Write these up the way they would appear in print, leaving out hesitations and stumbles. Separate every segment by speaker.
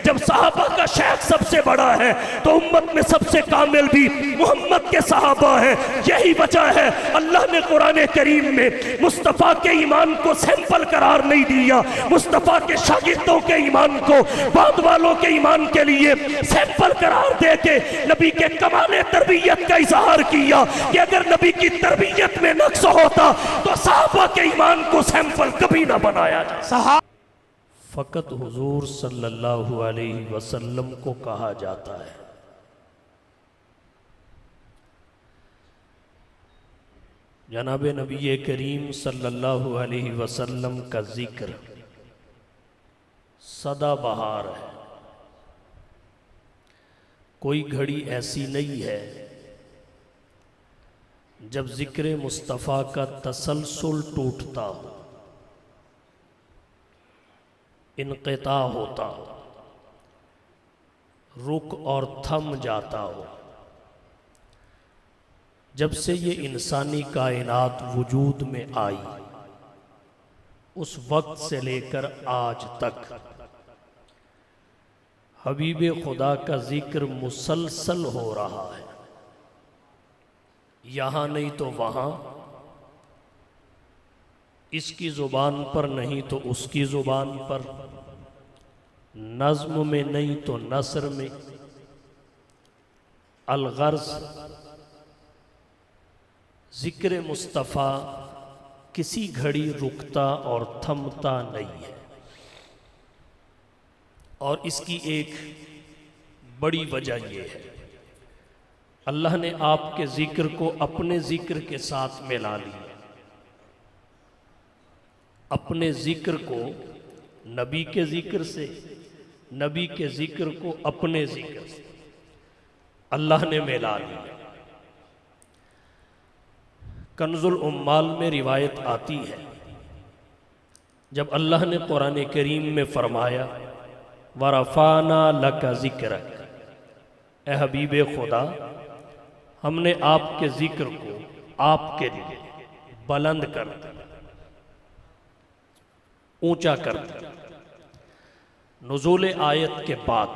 Speaker 1: जब सहाबा का शेख सबसे बड़ा है तो उम्मत में सबसे कामिल भी मोहम्मद के सहाबा है। यही वजह है अल्लाह ने कुरान करीम में मुस्तफ़ा के ईमान को सैंपल करार नहीं दिया, मुस्तफ़ा के शागिर्दों के ईमान को बाद वालों के ईमान के लिए सैंपल करार दे के नबी के कमाले तरबियत का इजहार किया कि अगर नबी की तरबियत में नक्स होता तो सहाबा के ईमान को सैंपल कभी ना बनाया जाए। फ़कत हुजूर सल्लल्लाहु अलैहि वसल्लम को कहा जाता है। जनाब नबी करीम सल्लल्लाहु अलैहि वसल्लम का जिक्र सदाबहार है। कोई घड़ी ऐसी नहीं है जब जिक्र मुस्तफ़ा का तसलसल टूटता हो, इनक़िता होता हो, रुक और थम जाता हो। जब से ये इंसानी कायनात वजूद में आई उस वक्त से लेकर आज तक हबीब खुदा का जिक्र मुसलसल हो रहा है। यहाँ नहीं तो वहाँ, इसकी ज़ुबान पर नहीं तो उसकी ज़ुबान पर, नज़्म में नहीं तो नसर में, अलगर्ज़ ज़िक्र मुस्तफ़ा किसी घड़ी रुकता और थमता नहीं है। और इसकी एक बड़ी वजह यह है, अल्लाह ने आपके ज़िक्र को अपने ज़िक्र के साथ मिला लिया। अपने ज़िक्र को नबी के ज़िक्र से, नबी के ज़िक्र को अपने ज़िक्र से अल्लाह ने मिला लिया। कंजुल उम्माल में रिवायत आती है, जब अल्लाह ने कुरान करीम में फरमाया वरफ़ाना लका ज़िक्रक, ए हबीब खुदा हमने आपके ज़िक्र को आपके लिए बुलंद कर दिया, ऊंचा कर दिया। नुज़ूल आयत के बाद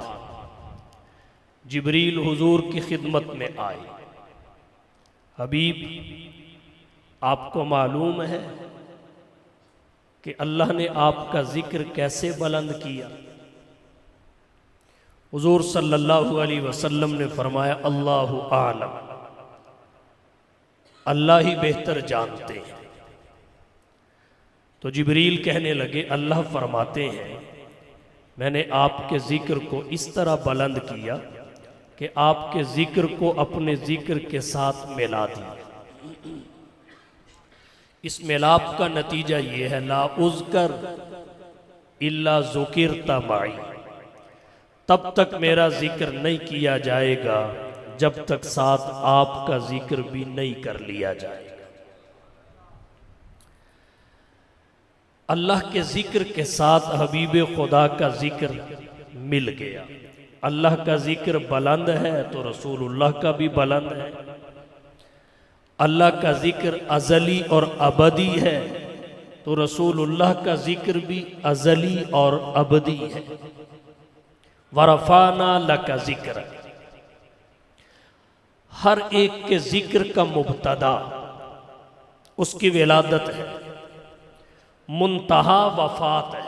Speaker 1: जिब्रील हुजूर की खिदमत में आए। हबीब आपको मालूम है कि अल्लाह ने आपका जिक्र कैसे बुलंद किया? हुजूर सल्लल्लाहु अलैहि वसल्लम ने फरमाया अल्लाहु आलम, अल्लाह ही बेहतर जानते हैं। तो जिब्रील कहने लगे अल्लाह फरमाते हैं मैंने आपके ज़िक्र को इस तरह बुलंद किया कि आपके ज़िक्र को अपने ज़िक्र के साथ मिला दिया। इस मिलाप का नतीजा ये है ला उज़कर इल्ला ज़ुकिरता माई, तब तक मेरा ज़िक्र नहीं किया जाएगा जब तक साथ आपका ज़िक्र भी नहीं कर लिया जाएगा। अल्लाह के ज़िक्र के साथ हबीब खुदा का ज़िक्र मिल गया। अल्लाह का ज़िक्र बुलंद है तो रसूलुल्लाह का भी बुलंद है। अल्लाह का ज़िक्र अज़ली और अबदी है तो रसूलुल्लाह का ज़िक्र भी अज़ली और अबदी है। वरफ़ाना लका ज़िक्र, हर एक के ज़िक्र का मुब्तदा उसकी विलादत है, मुंतहा वफ़ात है।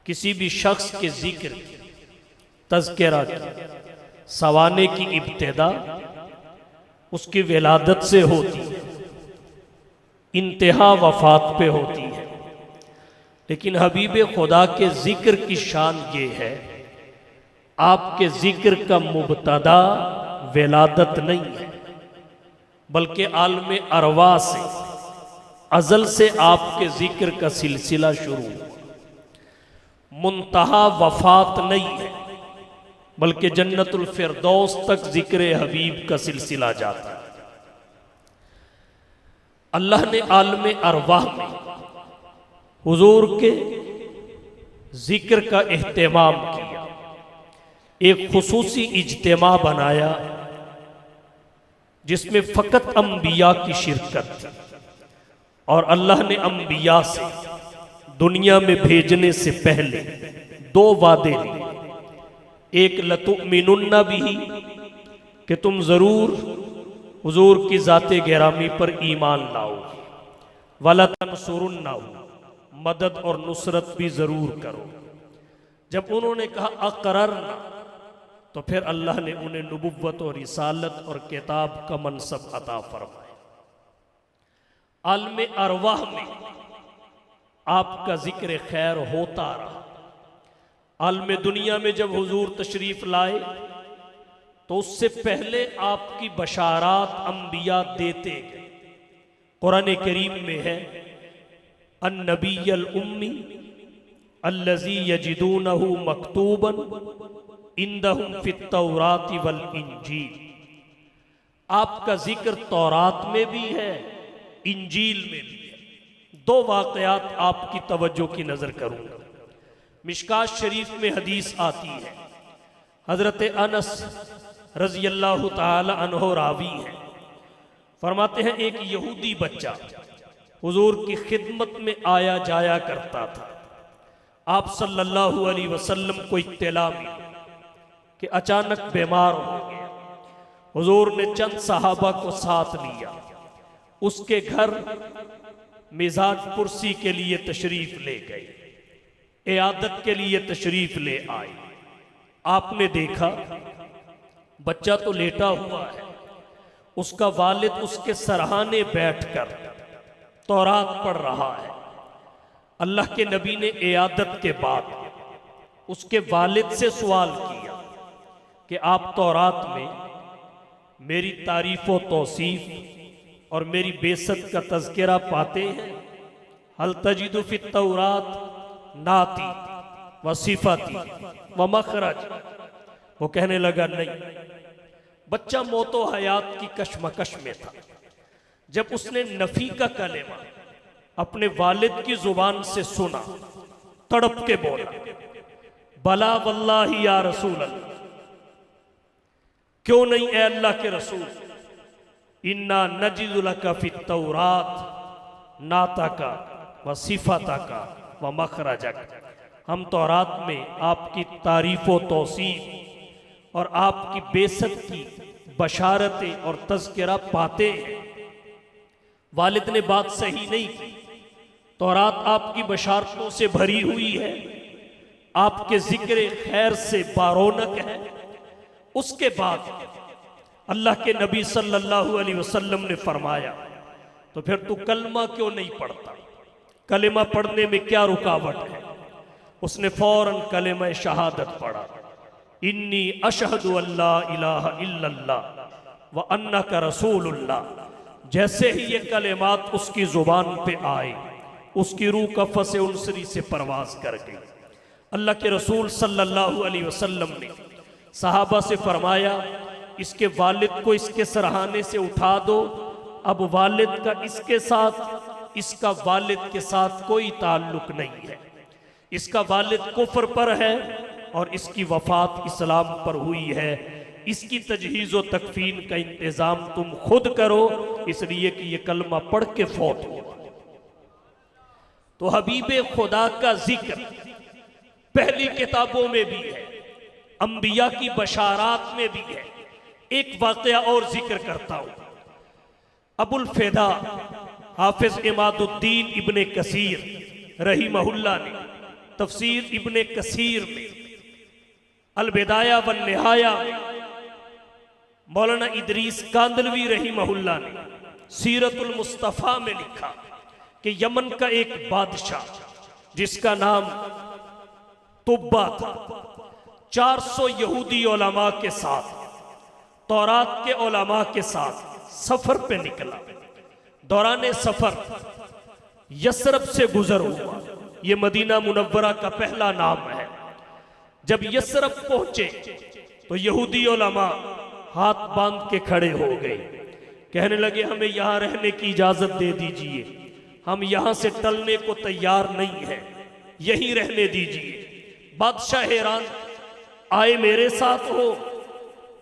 Speaker 1: किसी भी शख्स के ज़िक्र की, तज़किरा की, सवाने की इब्तिदा उसकी विलादत से होती है, इंतहा वफ़ात पे होती है। लेकिन हबीब खुदा के ज़िक्र की शान ये है, आपके ज़िक्र का मुब्तदा विलादत नहीं है बल्कि आलम अरवा से, अज़ल से आपके ज़िक्र का सिलसिला शुरू हुआ। मुंतहा वफ़ात नहीं है बल्कि जन्नतुल फिरदौस तक ज़िक्र हबीब का सिलसिला जाता है। अल्लाह ने आलम अरवाह में हुजूर के ज़िक्र का एहतमाम किया, एक खुसूसी इज्तिमा बनाया जिसमें फ़कत अम्बिया की शिरकत थी। और अल्लाह ने अम्बिया से दुनिया में भेजने से पहले दो वादे लिए। एक लतुमिनुन्ना बिही कि तुम ज़रूर हुजूर की ज़ाते गिरामी पर ईमान लाओ, वला तंसुरुन्नहु, मदद और नुसरत भी ज़रूर करो। जब उन्होंने कहा अक़ररना, तो फिर अल्लाह ने उन्हें नबुव्वत और रिसालत और किताब का मनसब अता फरमाया। आलम अरवाह में आपका जिक्र खैर होता रहा। आलम दुनिया में जब हुजूर तशरीफ लाए तो उससे पहले आपकी बशारात अंबिया देते गए। कुरान करीम में है अन्नबिय्युल उम्मी अल्लज़ी यजिदूनहु मकतूबन इंदहुम फित तौराति वल इंजील। आपका जिक्र तौरात में भी है, इंजील में भी है। दो वाक़यात आपकी तवज्जो की नज़र करूँगा। मिशकात शरीफ में हदीस आती है, हज़रत अनस रज़ी अल्लाह ताला अन्हु रावी हैं, फरमाते हैं एक यहूदी बच्चा हुजूर की खिदमत में आया जाया करता था। आप सल्लल्लाहु अलैहि वसल्लम को इत्तला मिली कि अचानक बीमार हो गया। हुजूर ने चंद सहाबा को साथ लिया, उसके घर मिजाज पुरसी के लिए तशरीफ ले गए, इयादत के लिए तशरीफ ले आए। आपने देखा बच्चा तो लेटा हुआ है, उसका वालिद उसके सरहाने बैठकर तौरात पढ़ रहा है। अल्लाह के नबी ने इयादत के बाद उसके वालिद से सवाल किया कि आप तौरात में मेरी तारीफ व तौसीफ और मेरी बेसत का तज़किरा पाते हैं? हल तजिदु फित तौरात नाती व सिफाती व मखरज। वो कहने लगा नहीं। बच्चा मौतो हयात की कशमकश में था। जब उसने नफी का कलेमा अपने वालिद की जुबान से सुना, तड़प के बोला बला वल्लाही या रसूल अल्लाह, क्यों नहीं ए अल्लाह के रसूल, इन्ना नजिदु लका फित तौरात नाताका व सिफाताका व मखरजक। हम तौरात में आपकी तारीफ व तौसीफ और आपकी बेसत की बशारतें और तज़किरा पाते हैं। वालिद ने बात सही नहीं की। तौरात आपकी बशारतों से भरी हुई है, आपके जिक्र खैर से बारौनक है। उसके बाद अल्लाह के नबी सल्लल्लाहु अलैहि वसल्लम ने फरमाया तो फिर तू कलमा क्यों नहीं पढ़ता? कलेमा पढ़ने में क्या रुकावट है? उसने फौरन कलेमा शहादत पढ़ा, इन्नी अशहदु अल्ला इलाहा इल्लल्लाह व अन्नका रसूलुल्लाह। जैसे ही ये कलेमात उसकी जुबान पे आए, उसकी रूह कफ़स उनसरी से परवाज कर गई। अल्लाह के रसूल सल्लल्लाहु अलैहि वसल्लम ने सहाबा से फरमाया, इसके वालिद को इसके सरहाने से उठा दो। अब वालिद का इसके साथ, इसका वालिद के साथ कोई ताल्लुक नहीं है। इसका वालिद कुफ्र पर है और इसकी वफात इस्लाम पर हुई है। इसकी तजहीज़ व तकफीन का इंतज़ाम तुम खुद करो, इसलिए कि ये कलमा पढ़ के फौत हुआ। तो हबीबे खुदा का जिक्र पहली किताबों में भी है, अंबिया की बशारात में भी है। एक वाक़या और जिक्र करता हूँ। अबुल फ़िदा हाफिज इमादुद्दीन इब्ने कसीर रहीमहुल्लाह ने तफसीर इब्ने कसीर में अल-बिदाया व निहाया मौलाना इदरीस कांदलवी रहीमहुल्लाह ने सीरतुल मुस्तफ़ा में लिखा कि यमन का एक बादशाह जिसका नाम तुब्बा था, 400 यहूदी उलमा के साथ, तौरात के उलमा के साथ सफर पे निकला। दौरान सफर यसरब से गुजर हुआ। ये मदीना मुनव्वरा का पहला नाम है। जब यसरब पहुंचे तो यहूदी उलमा हाथ बांध के खड़े हो गए, कहने लगे हमें यहां रहने की इजाजत दे दीजिए, हम यहां से टलने को तैयार नहीं है, यहीं रहने दीजिए। बादशाह हैरान, आए मेरे साथ हो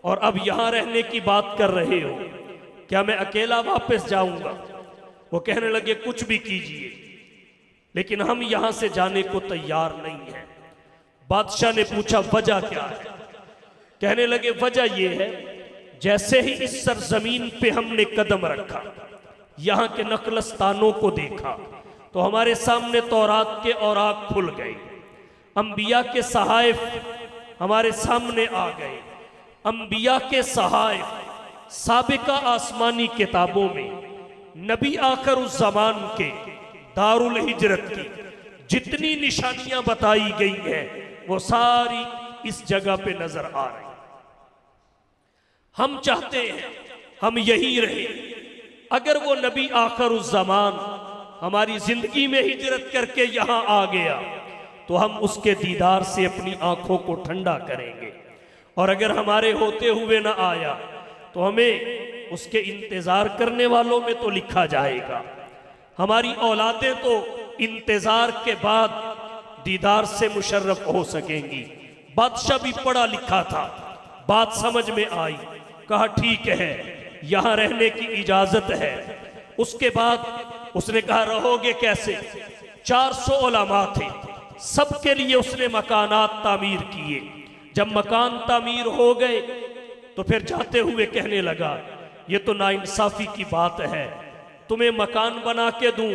Speaker 1: और अब यहां रहने की बात कर रहे हो, क्या मैं अकेला वापस जाऊंगा? वो कहने लगे कुछ भी कीजिए, लेकिन हम यहां से जाने को तैयार नहीं हैं। बादशाह ने पूछा वजह क्या है? कहने लगे वजह यह है, जैसे ही इस सरजमीन पे हमने कदम रखा, यहाँ के नकलस्तानों को देखा, तो हमारे सामने तौरात के औराक खुल गए, अंबिया के सहाइफ हमारे सामने आ गए। अंबिया के सहाइफ साबिका आसमानी किताबों में नबी आखिर उस जमान के दारुल हिजरत की जितनी निशानियां बताई गई हैं वो सारी इस जगह पे नजर आ रही। हम चाहते हैं हम यही रहे। अगर वो नबी आखिर उस जमान हमारी जिंदगी में हिजरत करके यहां आ गया तो हम उसके दीदार से अपनी आंखों को ठंडा करेंगे, और अगर हमारे होते हुए ना आया तो हमें उसके इंतजार करने वालों में तो लिखा जाएगा। हमारी औलादें तो इंतजार के बाद दीदार से मुशर्रफ हो सकेंगी। बादशाह भी पढ़ा लिखा था, बात समझ में आई, कहा ठीक है यहां रहने की इजाजत है। उसके बाद उसने कहा रहोगे कैसे? 400 उलमा थे, सबके लिए उसने मकानात तामीर किए। जब मकान तामीर हो गए तो फिर जाते हुए कहने लगा ये तो नाइंसाफी की बात है, तुम्हें मकान बना के दूं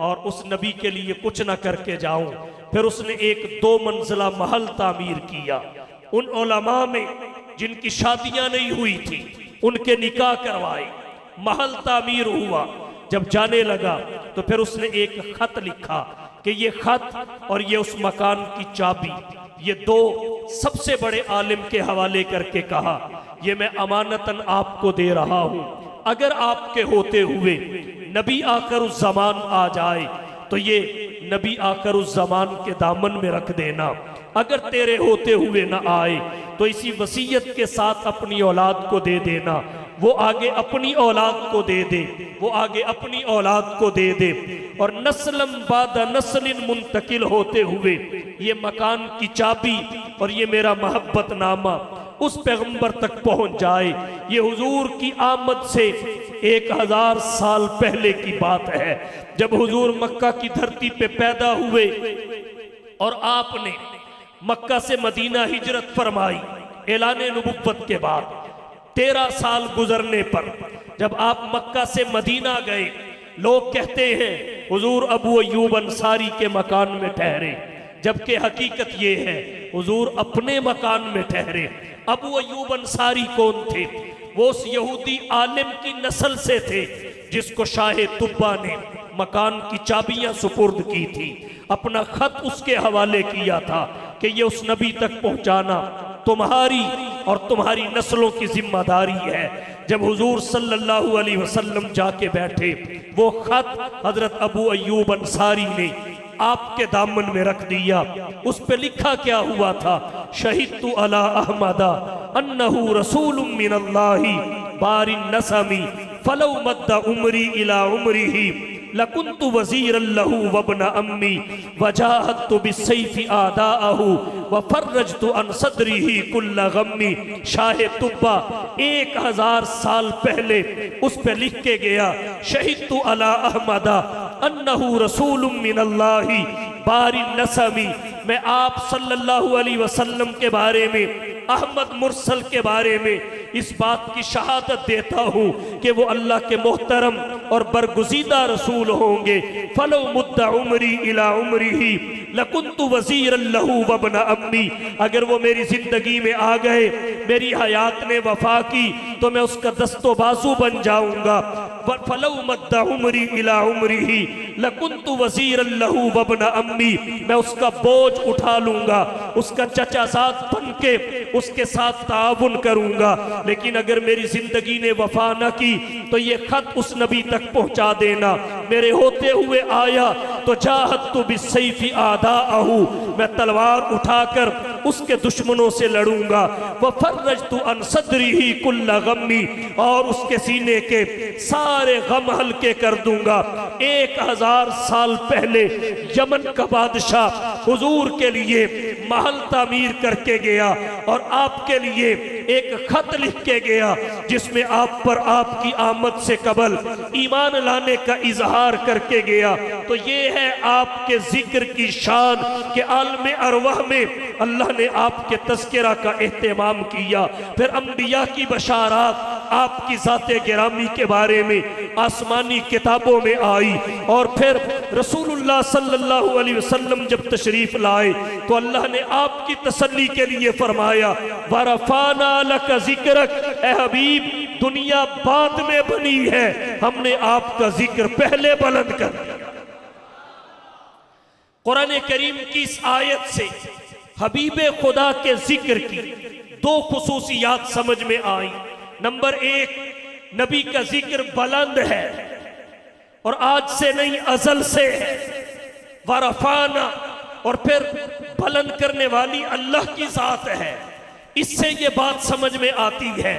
Speaker 1: और उस नबी के लिए कुछ ना करके जाऊं। फिर उसने एक 2 मंजिला महल तामीर किया। उन उलमा में जिनकी शादियां नहीं हुई थी उनके निकाह करवाए, महल तामीर हुआ। जब जाने लगा तो फिर उसने एक खत लिखा कि ये खत और ये उस मकान की चाबी, ये 2 सबसे बड़े आलिम के हवाले करके कहा ये मैं अमानतन आपको दे रहा हूं। अगर आपके होते हुए नबी आखिर उस जमान आ जाए तो ये नबी आखिर उस जमान के दामन में रख देना। अगर तेरे होते हुए ना आए तो इसी वसीयत के साथ अपनी औलाद को दे देना, वो आगे अपनी औलाद को दे दे, वो आगे अपनी औलाद को दे दे, और नस्लम बादा नस्लिन मुंतकिल होते हुए ये मकान की चाबी और ये मेरा मोहब्बत नामा उस पैगंबर तक पहुंच जाए। ये हुजूर की आमद से 1000 साल पहले की बात है, जब हुजूर मक्का की धरती पे पैदा हुए और आपने मक्का से मदीना हिजरत फरमाई। ऐलाने नबुव्वत के बाद 13 साल गुजरने पर जब आप मक्का से मदीना गए, लोग कहते हैं हुजूर अबू अय्यूब अंसारी के मकान में ठहरे, जबकि हकीकत ये है हुजूर अपने मकान में ठहरे। अबू अय्यूब अंसारी कौन थे? वो उस यहूदी आलिम की नस्ल से थे जिसको शाह तुब्बा ने मकान की चाबियां सुपुर्द की थी, अपना खत उसके हवाले किया था कि ये उस नबी तक पहुंचाना तुम्हारी और तुम्हारी नस्लों की जिम्मेदारी है। जब हुजूर सल्लल्लाहु अलैहि वसल्लम जाके बैठे, वो खत हजरत अबू अय्यूब अंसारी ने आपके दामन में रख दिया। उस पे लिखा क्या हुआ था? शहीदतु अला अहमदा अन्नहु रसूलुम मिनल्लाहि बारिन नसमी फलौ मद्दा उमरी इला उमरिही लकुन्तु वज़ीरन लहू वब्न अम्मी वजाहतु बिस्सैफि आदाअहू वफर्रजतु अन सदरिही कुल्ल गम्मी। शाह तुब्बा 1000 साल पहले उस पे लिख के गया शहीदतु अला अहमदा अन्नहु रसूलुम मिनल्लाहि बारिन नसमी। मैं आप सल्लल्लाहु अलैहि वसल्लम के बारे में, अहमद मुरसल के बारे में इस बात की शहादत देता हूँ कि वो अल्लाह के मोहतरम और बरगुज़ीदा रसूल होंगे। फलो मुद्दा उमरी इला उमरिही लकुन्तु वज़ीरन लहू वब्न अम्मी। अगर वो मेरी जिंदगी में आ गए, मेरी हयात ने वफा की, तो मैं उसका दस्तो बाजू बन जाऊंगा। फलो मुद्दा उमरी इला उमरिही लकुन्तु वज़ीरन लहू वब्न अम्मी। मैं उसका बोझ उठा लूंगा, उसका चचाजाद बन के उसके साथ ताउन करूंगा। लेकिन अगर मेरी जिंदगी ने वफा न की तो ये खत उस नबी तक पहुंचा देना। मेरे होते हुए आया तो जाहतु बिस्सैफि आदाअहू, मैं तलवार उठाकर उसके दुश्मनों से लड़ूंगा। वफर्रजतु अन सदरिही कुल्ल गम्मी, और उसके सीने के सारे गम हल्के कर दूंगा। 1000 साल पहले यमन का बादशाह हुजूर के लिए महल तामीर करके गया और आपके लिए एक खत लिख के गया जिसमें आप पर आपकी आमद से कबल ईमान लाने का इजहार करके गया। तो ये है आपके जिक्र की शान के आलम अरवाह में अल्लाह ने आपके तज़किरा का एहतमाम किया। फिर अंबिया की बशारात आपकी ज़ाते गिरामी के बारे में आसमानी किताबों में आई और फिर रसूलुल्लाह सल्लल्लाहु अलैहि वसल्लम जब तशरीफ लाए तो अल्लाह ने आपकी तसल्ली के लिए फरमाया वरफाना लका ज़िक्रक, ए हबीब दुनिया बाद में बनी है, हमने आपका जिक्र पहले बुलंद कर दिया। कुरान करीम की इस आयत से हबीबे खुदा के जिक्र की दो खुसूसियात समझ में आई। नंबर एक, नबी का जिक्र बुलंद है और आज से नहीं अज़ल से है। वरफाना और फिर बुलंद करने वाली अल्लाह की जात है। इससे ये बात समझ में आती है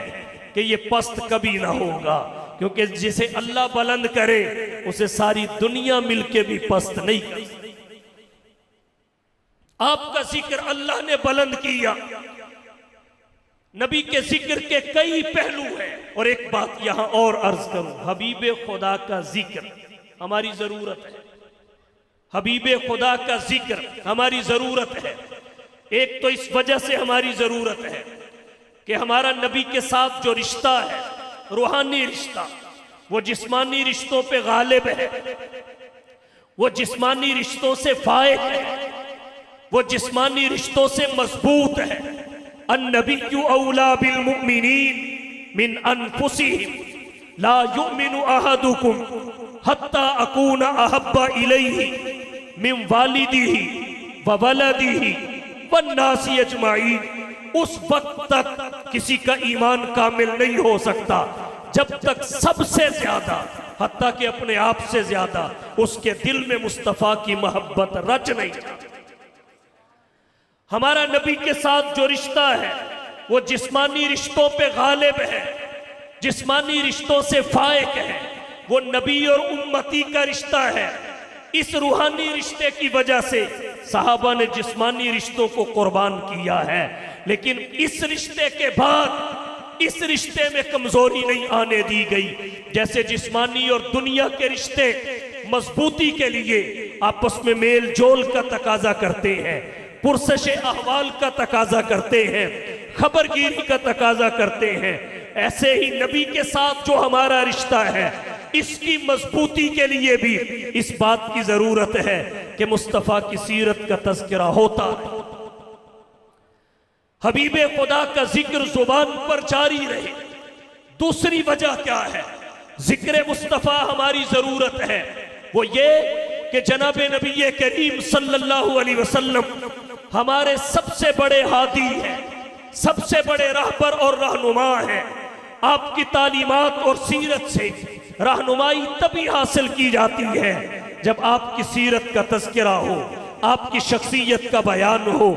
Speaker 1: कि ये पस्त कभी ना होगा, क्योंकि जिसे अल्लाह बुलंद करे उसे सारी दुनिया मिलके भी पस्त नहीं कर सकती। आपका जिक्र अल्लाह ने बुलंद किया। नबी के जिक्र के कई पहलू हैं। और एक बात यहां और अर्ज करूं, हबीबे खुदा का जिक्र हमारी जरूरत है। हबीबे खुदा का जिक्र हमारी जरूरत है। एक तो इस वजह से हमारी जरूरत है कि हमारा नबी के साथ जो रिश्ता है, रूहानी रिश्ता, वो जिस्मानी रिश्तों पे गालिब है, वो जिस्मानी रिश्तों से फायद है, वो जिस्मानी रिश्तों से मजबूत है। अन्नबिय्यु औला बिल मुमिनीन मिन अनफुसिहिम ला युमिनु अहदुकुम हत्ता अकूना अहब्बा इलैहि मिन वालिदिही व वलदिही वन्नासी अजमाईन। उस वक्त तक किसी का ईमान कामिल नहीं हो सकता जब तक सबसे ज्यादा, हत्ता कि अपने आप से ज्यादा, उसके दिल में मुस्तफा की मोहब्बत रच नहीं जाती। हमारा नबी के साथ जो रिश्ता है वो जिस्मानी रिश्तों पे गालिब है, जिस्मानी रिश्तों से फायक है। वो नबी और उम्मती का रिश्ता है। इस रूहानी रिश्ते की वजह से सहाबा ने जिस्मानी रिश्तों को कुर्बान किया है, लेकिन इस रिश्ते के बाद इस रिश्ते में कमजोरी नहीं आने दी गई। जैसे जिस्मानी और दुनिया के रिश्ते मजबूती के लिए आपस में मेल जोल का तकाजा करते हैं, पुरसश अहवाल का तकाजा करते हैं, खबरगिरी का तकाजा करते हैं, ऐसे ही नबी के साथ जो हमारा रिश्ता है इसकी मजबूती के लिए भी इस बात की जरूरत है कि मुस्तफा की सीरत का तज़किरा होता है, हबीबे खुदा का जिक्र जुबान पर जारी रहे। दूसरी वजह क्या है जिक्र मुस्तफा हमारी जरूरत है, वो ये कि जनाब नबी करीम सल्लल्लाहु अलैहि वसल्लम हमारे सबसे बड़े हादी हैं, सबसे बड़े रहबर और रहनुमा हैं। आपकी तालीमात और सीरत से रहनुमाई तभी हासिल की जाती है जब आपकी सीरत का तज़किरा हो, आपकी शख्सियत का बयान हो।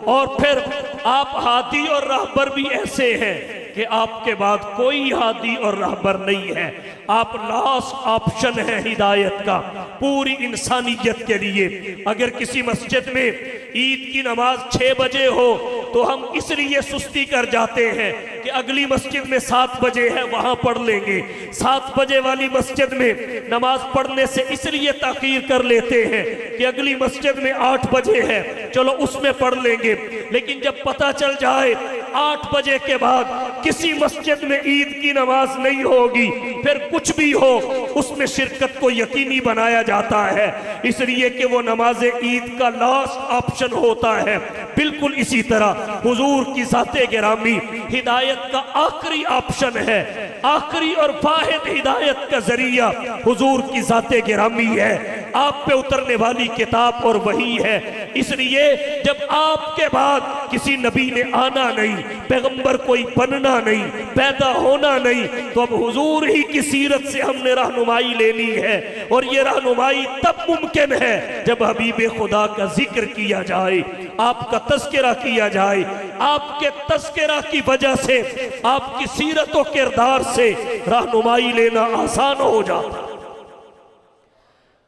Speaker 1: और फिर आप हादी और रहबर भी ऐसे हैं कि आपके बाद कोई हादी और रहबर नहीं है। आप लास्ट ऑप्शन है हिदायत का पूरी इंसानियत के लिए। अगर किसी मस्जिद में ईद की नमाज 6 बजे हो तो हम इसलिए सुस्ती कर जाते हैं कि अगली मस्जिद में 7 बजे है, वहां पढ़ लेंगे। 7 बजे वाली मस्जिद में नमाज पढ़ने से इसलिए ताखीर कर लेते हैं कि अगली मस्जिद में 8 बजे है, चलो उसमें पढ़ लेंगे। लेकिन जब पता चल जाए 8 बजे के बाद किसी मस्जिद में ईद की नमाज नहीं होगी, फिर कुछ भी हो उसमें शिरकत को यकीनी बनाया जाता है, इसलिए कि वो नमाज ईद का लास्ट ऑप्शन होता है। बिल्कुल इसी तरह हुजूर की ज़ाते गिरामी हिदायत का आखिरी ऑप्शन है, आखिरी और वाहिद हिदायत का जरिया हुजूर की ज़ाते गिरामी है, आप पे उतरने वाली किताब और वही है। इसलिए जब आपके बाद किसी नबी ने आना नहीं, पैगंबर कोई बनना नहीं, पैदा होना नहीं, तो अब हुजूर ही की सीरत से हमने रहनुमाई लेनी है। और ये रहनुमाई तब मुमकिन है जब हबीबे खुदा का जिक्र किया जाए, आपका तज़किरा किया जाए। आपके तज़किरा की वजह से, आपकी सीरत और किरदार से रहनुमाई लेना आसान हो जाता।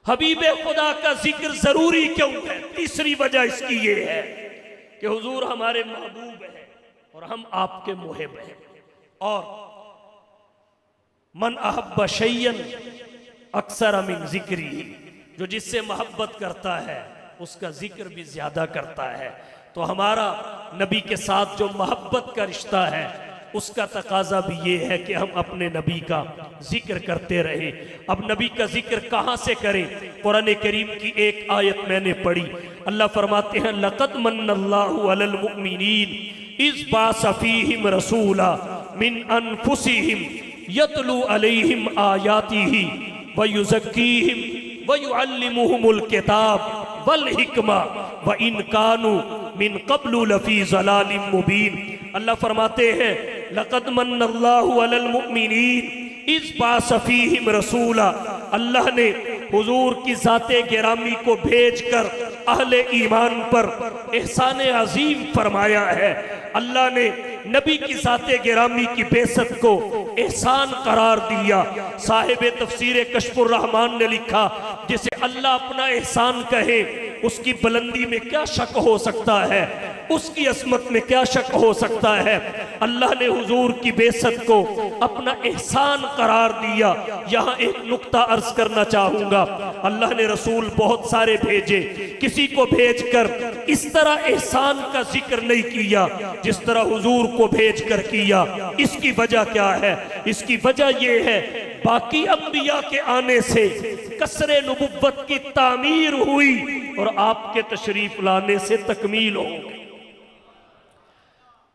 Speaker 1: हबीबे खुदा का जिक्र जरूरी क्यों है? तीसरी वजह इसकी ये है कि हुजूर हमारे महबूब हैं और हम आपके मुहिब हैं। और मन अहब्ब शैयन अक्सर मिन जिक्री, जो जिससे मोहब्बत करता है उसका जिक्र भी ज्यादा करता है। तो हमारा नबी के साथ जो मोहब्बत का रिश्ता है उसका तकाजा भी ये है कि हम अपने नबी का जिक्र करते रहे। अब नबी का जिक्र कहाँ से करें? कुरान करीम की एक आयत मैंने पढ़ी, अल्लाह फरमाते हैं लक़द मन्नल्लाहु अलल मुमिनीन इज़ बाअसा फ़ीहिम रसूला मिन अनफुसिहिम यतलू अलैहिम आयातिही व युज़क्कीहिम व युअल्लिमुहुमुल किताब वल हिकमा व इन कानू मिन क़ब्लु लफ़ी ज़लालिम मुबीन। अल्लाह फरमाते हैं लक़द मन्नल्लाहु अलल मुमिनीन इज़ बाअसा फ़ीहिम रसूला, अल्लाह ने हुजूर की ज़ाते गिरामी को भेजकर अहले ईमान पर एहसान अजीम फरमाया है। अल्लाह ने नबी की ज़ाते गिरामी की बेइज्जत को एहसान करार दिया। साहिब तफसीर कश्फुर रहमान ने लिखा, जिसे अल्लाह अपना एहसान कहे उसकी बुलंदी में क्या शक हो सकता है, उसकी असमत में क्या शक हो सकता है। अल्लाह ने हुजूर की बेइज्जत को अपना एहसान करार दिया। यहाँ एक नुक्ता अर्ज करना चाहूंगा, अल्लाह ने रसूल बहुत सारे भेजे, किसी को भेजकर इस तरह एहसान का जिक्र नहीं किया जिस तरह हुजूर को भेजकर किया। इसकी वजह क्या है? इसकी वजह यह है बाकी अंबिया के आने से कसरे नबुव्वत की तामीर हुई और आपके तशरीफ लाने से तकमील हो गई।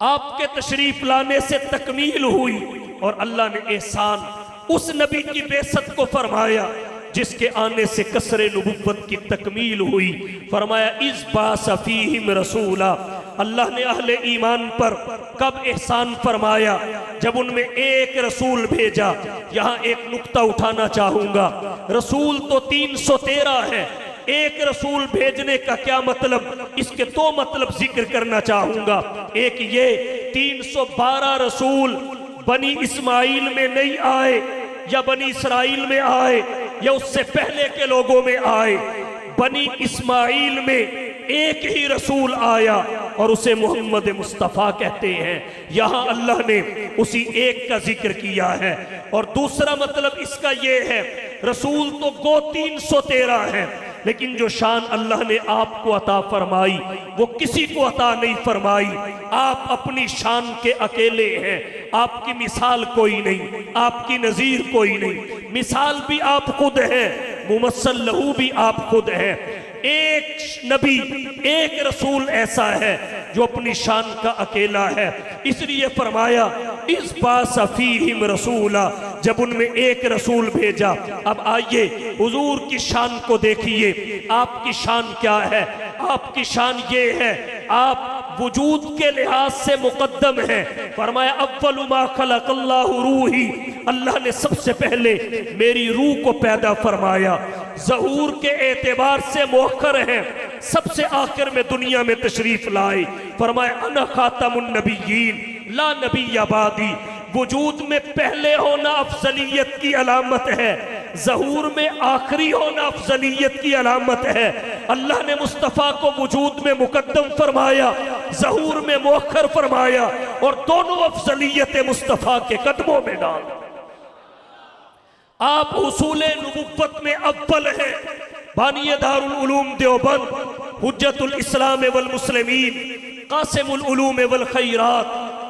Speaker 1: आपके तशरीफ लाने से तकमील हुई और अल्लाह ने एहसान उस नबी की बेइज्जत को फरमाया जिसके आने से कसरे नबुव्वत की तकमील हुई। फरमाया इस बाअसा फ़ीहिम रसूला, अल्लाह ने अहले ईमान पर कब एहसान फरमाया? जब उनमें एक रसूल भेजा। यहाँ एक नुक्ता उठाना चाहूंगा, रसूल तो 313 है, एक रसूल भेजने का क्या मतलब? इसके दो मतलब जिक्र करना चाहूंगा। एक ये 312 रसूल बनी इस्माइल में नहीं आए या बनी इसराइल में आए या उससे पहले के लोगों में आए। बनी इस्माइल में एक ही रसूल आया और उसे मोहम्मद मुस्तफ़ा कहते हैं। यहाँ अल्लाह ने उसी एक का जिक्र किया है। और दूसरा मतलब इसका ये है, रसूल तो गो 313 है, लेकिन जो शान अल्लाह ने आपको अता फरमाई वो किसी को अता नहीं फरमाई। आप अपनी शान के अकेले हैं, आपकी मिसाल कोई नहीं, आपकी नजीर कोई नहीं। मिसाल भी आप खुद हैं, मुमस्सल लहू भी आप खुद हैं। एक नबी, एक रसूल ऐसा है जो अपनी शान का अकेला है। इसलिए फरमाया इस बाअसा फ़ीहिम रसूला, जब उनमें एक रसूल भेजा। अब आइए हुजूर की शान को देखिए। आपकी शान क्या है? आपकी शान ये है, आप वजूद के लिहाज से मुकद्दम है। फरमाया अव्वलु मा खलक़ल्लाहु रूही, अल्लाह ने सबसे पहले मेरी रूह को पैदा फरमाया। ज़हूर के एतबार से मुअख्खर है, सबसे आखिर में दुनिया में तशरीफ लाए। फरमाया अना खातमुन नबिय्यीन ला नबिय्य बादी, वजूद में पहले होना अफजलियत की अलामत है, ज़हूर में आखिरी होना अफजलियत की अलामत है। अल्लाह ने मुस्तफ़ा को वजूद में मुकद्दम फरमाया, ज़हूर में मुअख्खर फरमाया और दोनों अफजलियत मुस्तफ़ा के कदमों में डाल। आप हुसूले नबुव्वत में अव्वल है। बानिए दारुल उलूम देवबंद, हुज्जतुल इस्लाम वल मुस्लिमीन, कासिमुल उलूम वल खैरात,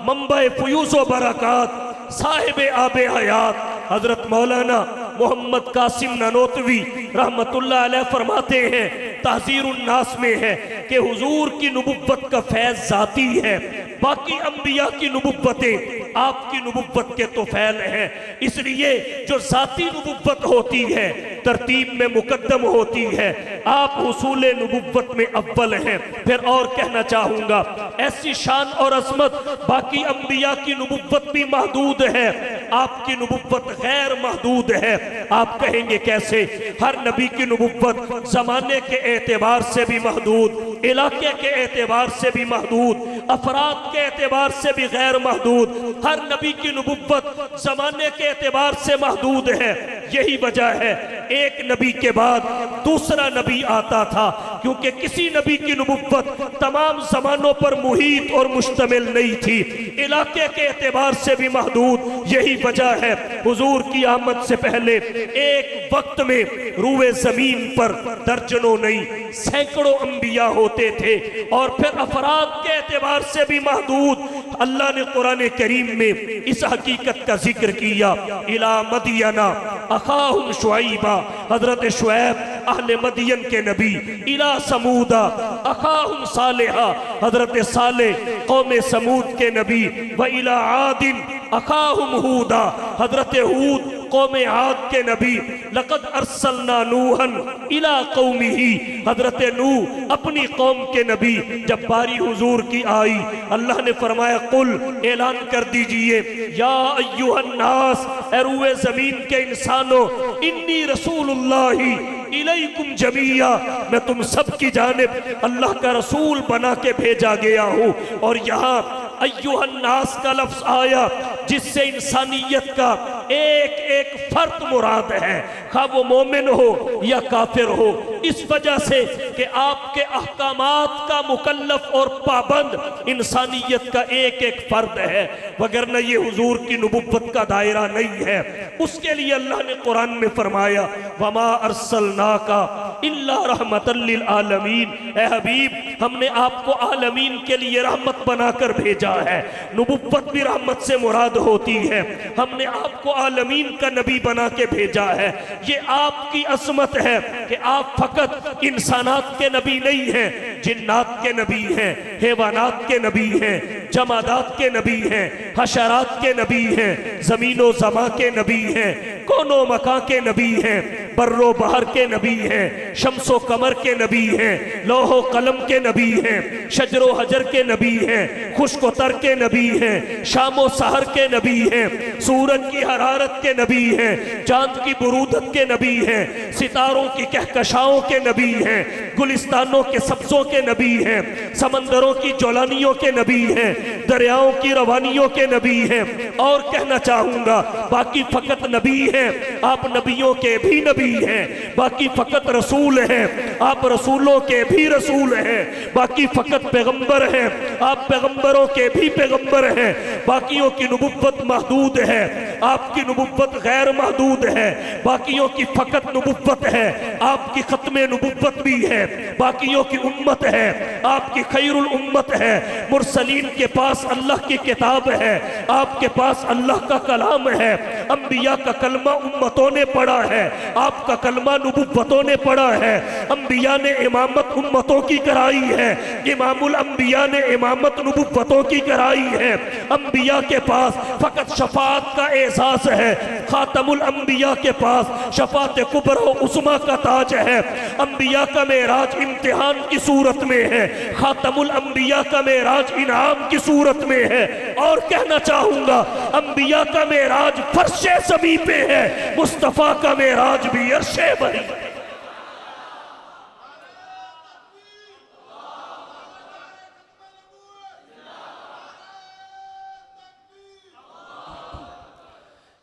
Speaker 1: मंबे फयूज़ व बरक़ात, साहिब आबे हयात हजरत मौलाना मोहम्मद कासिम ननोतवी रहमतुल्लाह अलैह फरमाते हैं, तहज़ीरुन नास में है कि हुजूर की नबुव्वत का फैज़ ज़ाती है, बाकी अंबिया की नबुव्वतें आपकी नबुव्वत के तोफैल हैं। इसलिए जो ज़ाती नबुव्वत होती है तरतीब में मुकद्दम होती है। आप हुसूले नबुव्वत में अव्वल हैं। फिर और कहना चाहूँगा, ऐसी शान और अज़मत बाकी अंबिया की नबुव्वत भी महदूद है, आपकी नबुव्वत गैर महदूद है। आप कहेंगे कैसे? हर नबी की नबुव्वत ज़माने के एतबार से भी महदूद, इलाके के एतबार से भी महदूद, अफराद के एतबार से भी गैर महदूद। हर नबी की नबुव्वत ज़माने के एतबार से महदूद है। यही वजह है एक नबी के बाद दूसरा नबी आता था, क्योंकि किसी नबी की नबुव्वत तमाम जमानों पर मुहीत और मुश्तमिल नहीं थी, इलाके के एतबार से भी महदूद। यही वजह है हुजूर की आमद से पहले एक वक्त में रूए जमीन पर दर्जनों नहीं सैकड़ों अंबिया होते थे, और फिर अफराद के एतबार से भी महदूद। अल्लाह ने कुरान करीम में इस हकीकत का जिक्र किया, इला मदियना अखाहुम शुआइबा, हजरत शुएब अहले मदियन के नबी, इला समूदा अखाहुम सालेहा, हजरत साले कौम समूद के नबी, व इला आदिन अखाहुम हूदा, हजरत हूद कौम आद के नबी, लक़द अरसलना नूहन इला कौमिही, हजरत नूह अपनी कौम के नबी। जब बारी हुजूर की आई, अल्लाह ने फरमाया कुल, ऐलान कर दीजिए, या अय्युहन नास, ए रूए जमीन के इंसानों, इन्नी रसूलुल्लाही इलैकुम जमीया, मैं तुम सब की जानिब अल्लाह का रसूल बना के भेजा गया हूँ। और यहाँ अय्युहन नास का लफ्ज आया जिससे इंसानियत का एक एक फर्द मुराद है, खा वो मोमिन हो या काफिर हो, इस वजह से कि आपके अहकामात का मुकल्लफ और पाबंद इंसानियत का एक एक फर्द है, वगरना ये हुजूर की नबुव्वत का दायरा नहीं है। उसके लिए अल्लाह ने कुरान में फरमाया, वमा अरसलनाका इल्ला रहमतल लिल आलमीन, ए हबीब हमने आपको आलमीन के लिए रहमत बनाकर भेजा है। नबुव्वत भी रहमत से मुराद होती है, हमने आपको आलमीन का नबी बना के भेजा है। ये आपकी असमत है कि आप फकत इंसानात के नबी नहीं हैं, जिन्नात के नबी हैं, हैवानात के नबी हैं, जमादात के नबी हैं, हशरात के नबी हैं, जमीनो जमा के नबी हैं, कोनो मका के नबी हैं, बर्रो बहर के नबी हैं, शम्सो कमर के नबी हैं, लोहो कलम के नबी हैं, शजरो हजर के नबी हैं, खुश्को तर के नबी हैं, शामो सहर के नबी हैं, सूरज की हरारत के नबी हैं, चांद की बुरूदत के नबी हैं, सितारों की कहकशाओं के नबी हैं, गुलिस्तानों के सब्जों के नबी हैं, समंदरों की ज्वलानियों के नबी हैं, दरियाओं की रवानियों के नबी हैं। और कहना चाहूंगा, बाकी फकत नबी हैं, आप नबियों के भी नबी हैं, बाकी फकत रसूल हैं, आप रसूलों के भी रसूल हैं, बाकी फकत पैगंबर हैं, आप पैगंबरों के भी पैगंबर हैं, बाकियों की नबुव्वत महदूद है, आपकी नबुव्वत गैर महदूद है, बाकियों की फकत नबुव्वत है, आपकी खत्मे नबुव्वत भी है, बाकियों की उम्मत है, आपकी खैरुल उम्मत है, मुरसलीन के पास अल्लाह की किताब है, आपके पास अल्लाह का कलाम है, अंबिया का कलमा उम्मतों ने पढ़ा है, आपका कलमा नबुव्वतों ने पढ़ा है, अंबिया ने इमामत उम्मतों की कराई है, इमामुल अंबिया ने इमामत नबुव्वतों की कराई है, अंबिया के पास फकत शफात का एहसास है, खातमुल अंबिया के पास शफात कुबरा उस्मा का ताज है, अंबिया का मेराज इम्तिहान की सूरत में है, खातमुल अंबिया का मेराज इनाम की सूरत में है। और कहना चाहूंगा, अंबिया का मेराज फर्शे ज़मी पे है, मुस्तफा का मेराज भी अर्शे बरी।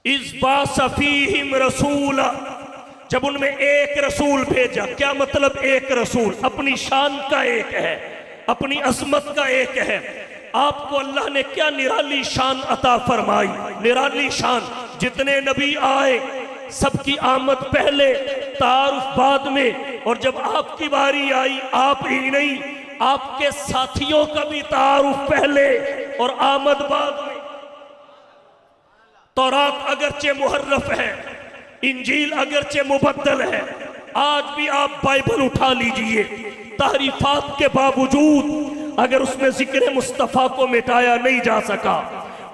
Speaker 1: इस बासफीहिम रसूला, जब उनमें एक रसूल भेजा, क्या मतलब एक रसूल? अपनी शान का एक है, अपनी असमत का एक है। आपको अल्लाह ने क्या निराली शान अता फरमाई, निराली शान। जितने नबी आए सबकी आमद पहले, तारुफ बाद में, और जब आपकी बारी आई, आप ही नहीं आपके साथियों का भी तारुफ पहले और आमद बाद में। तौरात अगरचे मुहर्रफ है, इंजील अगरचे मुबद्दल है, आज भी आप बाइबल उठा लीजिए, तारीफात के बावजूद अगर उसमें जिक्र मुस्तफ़ा को मिटाया नहीं जा सका,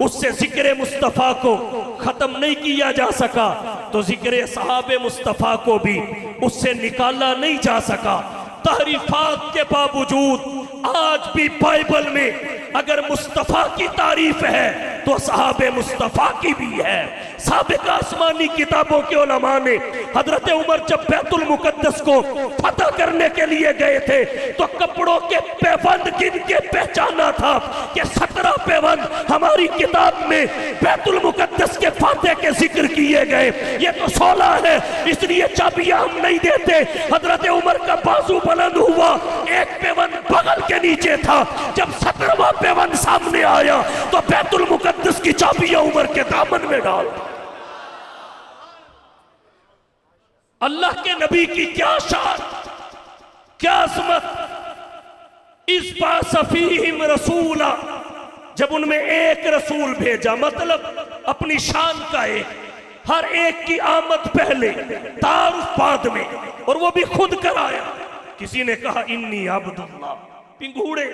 Speaker 1: उससे जिक्र मुस्तफ़ा को ख़त्म नहीं किया जा सका, तो जिक्र सहाबे मुस्तफ़ा को भी उससे निकाला नहीं जा सका। तारीफात के बावजूद आज भी बाइबल में अगर मुस्तफ़ा की तारीफ है तो सहाबे मुस्तफ़ा की भी है। साबिक आसमानी किताबों के उलमा ने हजरत उमर जब बैतुल मुकद्दस को फतह करने के लिए गए थे तो कपड़ों के पैबंद गिन के पहचाना था कि 17 पैबंद हमारी किताब में बैतुल मुकद्दस के फातह के जिक्र किए गए, ये तो 16 है, इसलिए चाबियां हम नहीं देते। हजरत उमर का बाजू बुलंद हुआ, एक पैबंद बगल के नीचे था, जब 17वां पैबंद सामने आया तो बैतुल मुकद्दस की चाबियां उमर के दामन में डाल। अल्लाह के नबी की क्या शान, क्या अज़मत। इस बासफीहिम रसूला, जब उनमें एक रसूल भेजा, मतलब अपनी शान का एक, हर एक की आमद पहले तारुफ बाद में, और वो भी खुद कराया। किसी ने कहा इन्नी अब्दुल्लाह, पिंगूड़े,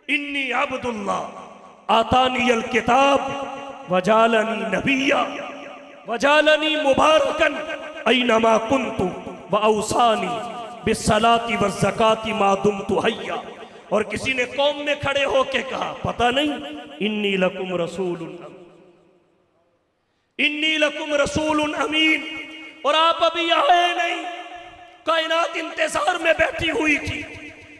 Speaker 1: इन्नी अब्दुल्लाह आतानी अल किताब वजालनी नबिया वजालनी मुबारकन ऐनमा कुन्तु व औसानी बिस्सलाती व ज़काती मा दुम्तु हय्या। और किसी ने कौम में खड़े होके कहा पता नहीं, इन्नी लकुम रसूलुन अमीन, इन्नी लकुम रसूलुन अमीन, और आप अभी आए नहीं, कायनात इंतजार में बैठी हुई थी।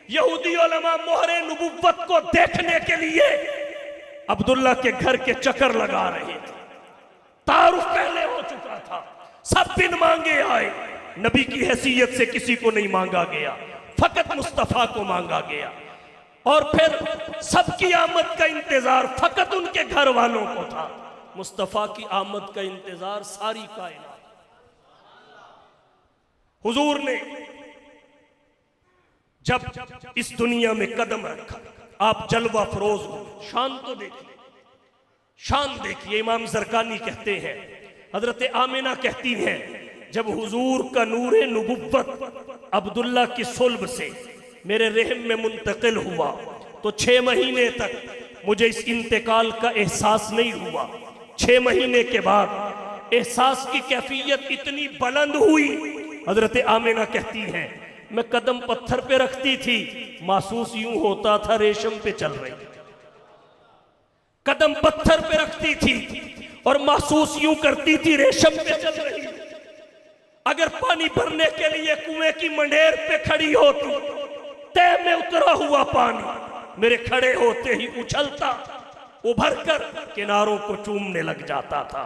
Speaker 1: यहूदी उलमा मोहरे नबुव्वत को देखने के लिए अब्दुल्ला के घर के चक्कर लगा रहे थे। तारुफ पहले हो चुका था, सब बिन मांगे आए, नबी की हैसियत से किसी को नहीं मांगा गया, फकत मुस्तफा को मांगा गया। और फिर सबकी आमद का इंतजार फकत उनके घर वालों को था, मुस्तफा की आमद का इंतजार सारी कायनात। हुजूर ने जब इस दुनिया में कदम रखा, आप जलवा फरोज हो, शान तो देखिए, शान देखिए। इमाम ज़रकानी कहते हैं, हजरत आमिना कहती हैं, जब हुजूर का नूरे नबुव्वत अब्दुल्ला की सुल्ब से मेरे रहम में मुंतकिल हुआ तो 6 महीने तक मुझे इस इंतकाल का एहसास नहीं हुआ। 6 महीने के बाद एहसास की कैफियत इतनी बुलंद हुई, हजरत आमिना कहती हैं, मैं कदम पत्थर पे रखती थी, महसूस यूं होता था रेशम पे चल रही। कदम पत्थर पे रखती थी और महसूस यूं करती थी रेशम पे चल रही। अगर पानी भरने के लिए कुएं की मंडेर पे खड़ी होती, तय में उतरा हुआ पानी मेरे खड़े होते ही उछलता, उभर कर किनारों को चूमने लग जाता था।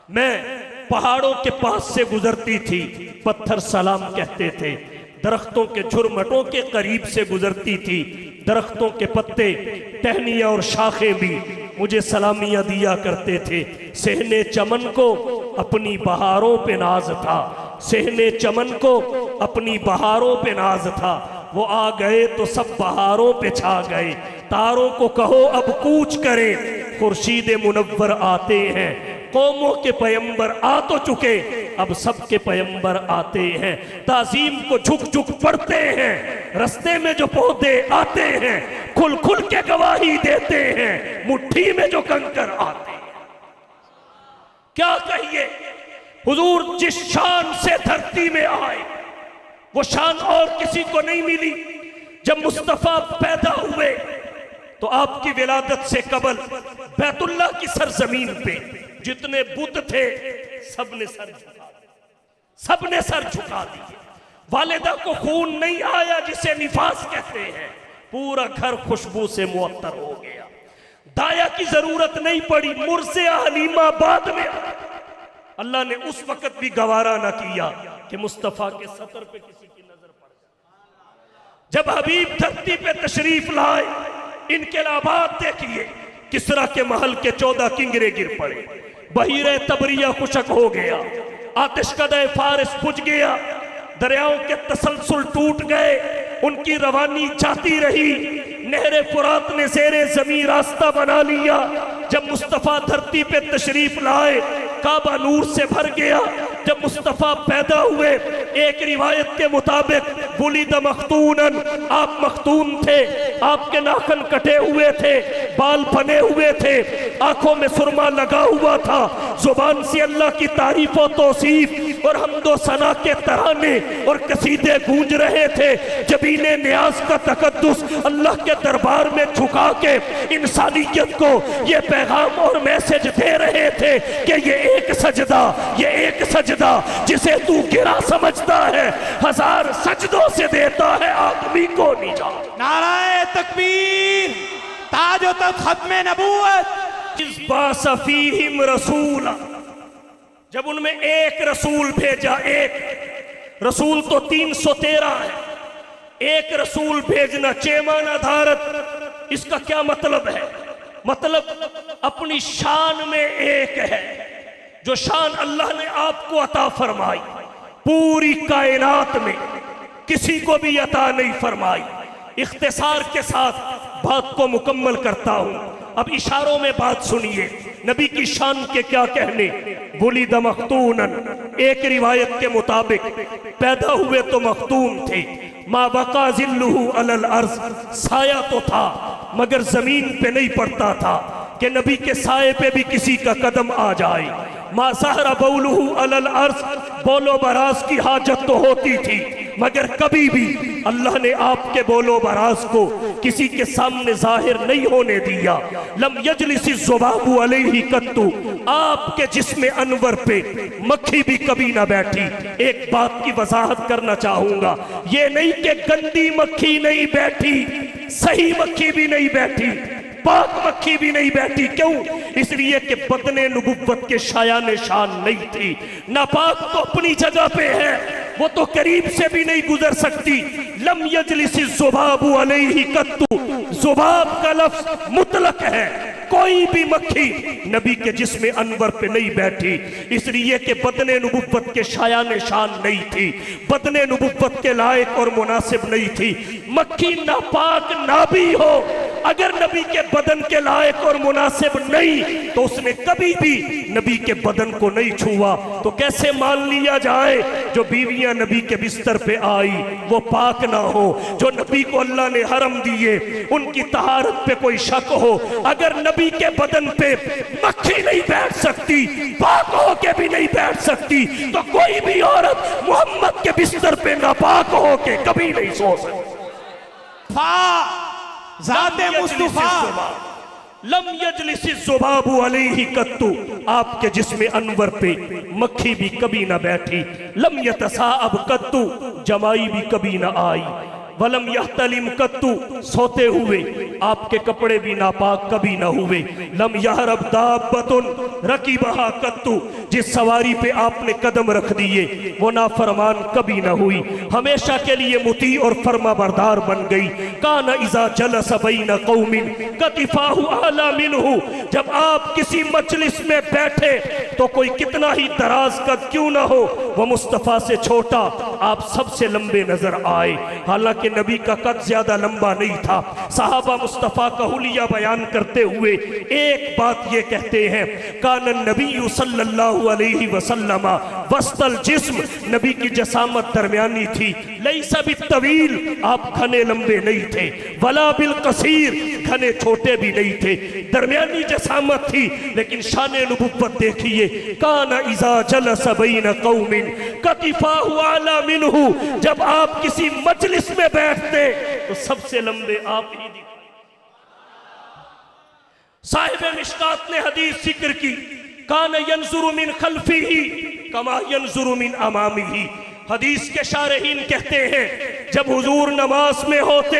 Speaker 1: मैं पहाड़ों के पास से गुजरती थी, पत्थर सलाम कहते थे। दरख्तों के झुरमटों के करीब से गुजरती थी, दरख्तों के पत्ते, टहनियां और शाखें भी मुझे सलामियां दिया करते थे। सहने चमन को अपनी बहारों पे नाज था, सहने चमन को अपनी बहारों पे नाज था। वो आ गए तो सब बहारों पे छा गए, तारों को कहो अब कूच करे, खुर्शीद मुनव्वर आते हैं। कौमों के पैगंबर आ तो चुके, अब सबके पैगंबर आते हैं। ताजीम को झुक झुक पढ़ते हैं, रस्ते में जो पौधे आते हैं खुल खुल के गवाही देते हैं, मुट्ठी में जो कंकर आते हैं। क्या कहिए, हुजूर जिस शान से धरती में आए वो शान और किसी को नहीं मिली। जब मुस्तफा पैदा हुए तो आपकी विलादत से कबल बैतुल्ला की सरजमीन पे जितने बुत थे सबने सर झुका दिए, सबने सर झुका दिए। वालिदा को खून नहीं आया जिसे निफास कहते हैं, पूरा घर खुशबू से मुअत्तर हो गया। दाया की जरूरत नहीं पड़ी, मुर्से हलीमा बाद में आया। अल्लाह ने उस वक्त भी गवारा ना किया कि मुस्तफा के सतर पे किसी की नजर पड़ जाए। जब हबीब धरती पे तशरीफ लाए, इनकलाबात देखिए, किसरा के महल के 14 किंगरे गिर पड़े, बहीरे तबरिया खुशक हो गया, आतिशकदे फारिस बुझ गया, दरियाओं के तसलसल टूट गए, उनकी रवानी जाती रही। नहरे फुरात ने ज़ेरे ज़मीं रास्ता बना लिया। जब मुस्तफ़ा धरती पे तशरीफ लाए, काबा नूर से भर गया, जब मुस्तफ़ा पैदा हुए, एक रिवायत के मुताबिक बुलिद मख्तूनन, आप मख्तून थे, आपके नाखन कटे हुए थे, बाल बने हुए थे, आंखों में सुरमा लगा हुआ था, जुबान से अल्लाह की तारीफ और तौसीफ और हम्दो सना के तराने और कसीदे गूंज रहे थे। जबीने नियाज का तकद्दुस अल्लाह के दरबार में झुका के इंसानियत को ये पैगाम और मैसेज दे रहे थे कि ये एक सजदा जिसे तू गिरा समझता है, 1000 सजदों से देता है आदमी को निजात।
Speaker 2: नाराए तकबीर, ताज व तख्त खत्मे नबूवत।
Speaker 1: इस बासफीहिम रसूला, जब उनमें एक रसूल भेजा, एक रसूल तो 313 है, एक रसूल भेजना चेमान आधारत, इसका क्या मतलब है? मतलब अपनी शान में एक है, जो शान अल्लाह ने आपको अता फरमाई, पूरी कायनात में किसी को भी अता नहीं फरमाई। इख्तिसार के साथ बात को मुकम्मल करता हूं, अब इशारों में बात सुनिए। नबी की शान के क्या कहने? बुलिद मख्तूनन, एक रिवायत के मुताबिक पैदा हुए तो मख्तून थे, मा बका जिल्लुहु अलल अर्ज, साया तो था मगर जमीन पे नहीं पड़ता था कि नबी के साये पे भी किसी का कदम आ जाए। मा सहरा बौलुहु अलल अर्ज, बोलो बराज की हाजत तो होती थी मगर कभी भी अल्लाह ने आपके बोलो बराज को किसी के सामने जाहिर नहीं होने दिया। लम यजलिसी ज़ुबाबु अलैहि कत्तु, आपके जिस्म अनवर पे मक्खी भी कभी ना बैठी। एक बात की वजाहत करना चाहूंगा, ये नहीं कि गंदी मक्खी नहीं बैठी, सही मक्खी भी नहीं बैठी, पाक मक्खी भी नहीं बैठी। क्यों? इसलिए कि बदने नबुव्वत के शायान शान नहीं थी। नापाक तो अपनी जगह पे है, वो तो करीब से भी नहीं गुजर सकती। लम यजलिसी ज़ुबाबु अलैहि कत्तु, ज़ुबाब का लफ्ज मुतलक है, कोई भी मक्खी नबी के जिस्म अनवर पे नहीं बैठी, इसलिए कि बदने नबुव्वत के शायान शान नहीं थी, बदने नबुव्वत के लायक और मुनासिब नहीं थी। मक्खी नापाक ना भी हो, अगर नबी के बदन के लायक और मुनासिब नहीं तो उसने कभी भी नबी के बदन को नहीं छुआ। तो कैसे मान लिया जाए जो बीवियां नबी के बिस्तर पे आई वो पाक ना हो? जो नबी को अल्लाह ने हरम दिए उनकी तहारत पे कोई शक हो? अगर नबी के बदन पे मक्खी नहीं बैठ सकती, पाक हो के भी नहीं बैठ सकती, तो कोई भी औरत मोहम्मद के बिस्तर पे नापाक हो के कभी नहीं सो सकती।
Speaker 2: ज़ाते मुस्तफा
Speaker 1: लम यजलिसी ज़ुबाबु अलैहि कत्तु, आपके जिस्म अनवर पे मक्खी भी कभी ना बैठी। लम यतसाअब कत्तु, जमाई भी कभी ना आई। वलम यहतलिम कत्तु, सोते हुए आपके कपड़े भी नापाक कभी ना हुए। लम यहरब दाब्बतुन रकीबहा कत्तु, जिस सवारी पे आपने कदम रख दिए वो नाफरमान कभी ना हुई, हमेशा के लिए मुती और फर्मा बरदार बन गई। काना इज़ा जलस बैन कौमिन कतिफाहु आला मिनहु, जब आप किसी मजलिस में बैठे तो कोई कितना ही दराज कद क्यों ना हो, वह मुस्तफ़ा से छोटा आप सबसे लंबे नजर आए। हालांकि नबी का कद ज्यादा लंबा नहीं था। सहाबा मुस्तफ़ा का हुलिया बयान करते हुए एक बात ये कहते हैं, कानन नबी सल्लल्लाहु अलैहि वसल्लम वस्तल जिस्म, नबी की जसामत दरमियानी थी। लैसा बित्तवील, आप घने लंबे नहीं थे, वला बिल कसीर, घने छोटे भी नहीं थे, दरमियानी जसामत थी। लेकिन शान नबुव्वत देखिए, काना इज़ा जलस बैन कौमिन कतिफाहु आला मिनहु, जब आप किसी मजलिस में बैठते तो सबसे लंबे आप ही दिखते। साहिब मिशकात ने हदीस जिक्र की, कान यंजुरु मिन खल्फिही कमा यंजुरु मिन अमामिही। हदीस के शारहीन कहते हैं जब हुजूर नमाज में होते